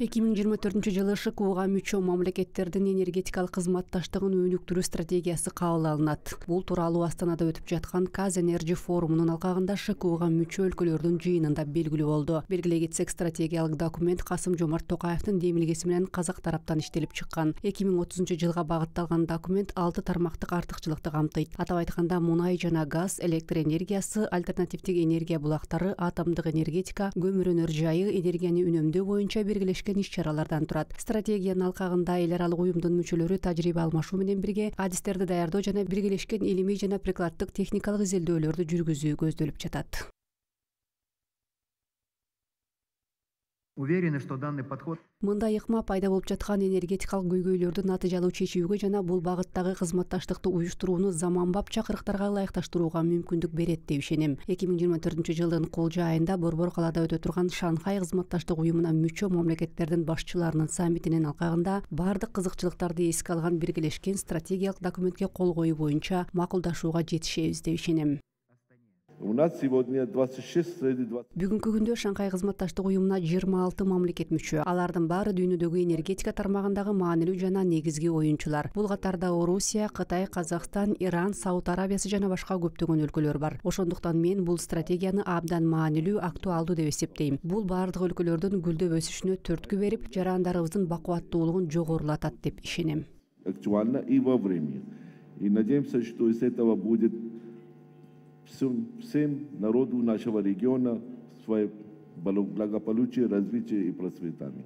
2024-жылы ШКУга мүчө мамлекеттердин энергетикалык кызматташтыгын өнүктүрүү стратегиясы кабыл алынат. Бул тууралуу Астанада өтүп жаткан Казэнерджи форумунун алкагында ШКУга мүчө өлкөлөрдүн жыйынында белгилүү болду. Белгилей кетсек, стратегиялык документ Касым-Жомарт Токаевдин демилгеси менен казак тараптан иштелип чыккан. 2030-жылга багытталган документ 6 тармактык артыкчылыкты камтыйт. Атап айтканда, мунай жана газ, электр энергиясы, альтернативдик энергия булактары, атомдук энергетика, көмүрөнөр жайы, энергияны үнөмдөө боюнча биргелешкен иш-чаралардан турат. Стратегиянын алкагында эл аралык уюмдун мүчөлөрү тажрыйба алмашуу менен бирге адистерди даярдоо жана биргелешкен илимий жана прикладдык техникалык изилдөөлөрдү жүргүзүү көздөлүп жатат. Уверены, что данный подход Мындай ыкма пайда болуп жаткан энергетикалык көйгөйлөрдү натыйжалуу чечүүгө жана бул багыттагы кызматташтыкты уюштурууну заманбап чакырыктарга ылайыкташтырууга мүмкүндүк берет деп ишенем. 2024-жылдын колжа айында Борбор калаада өтө турган Шанхай кызматташтык уюмуна мүчө мамлекеттердин башчыларынын саммитинин алкагында бардык кызыкчылыктарды эске алган биргелешкен стратегиялык документке кол коюу боюнча макулдашууга жетишебиз деп ишенем. У нас сегодня 26 среди 20. Бүгүнкү күндө Шанхай кызматташтык уюмуна 26 мамлекет мүчө. Алардын баары дүйнөдөгү энергетика тармагындагы маанилүү жана негизги оюнчулар. Бул катарда Орусия, Кытай, Казакстан, Иран, Сауд Арабиясы жана башка көптөгөн өлкөлөр бар. Ошондуктан мен бул стратегияны абдан маанилүү, актуалдуу деп эсептейм. Бул бардык өлкөлөрдүн гүлдөп өсүшүнө түрткү берип, жарандарыбыздын бакубаттуулугун жогорулатат деп ишенем. Актуально и во времени. И надеемся, что из этого будет всем народу нашего региона свое благополучие, развитие и процветание.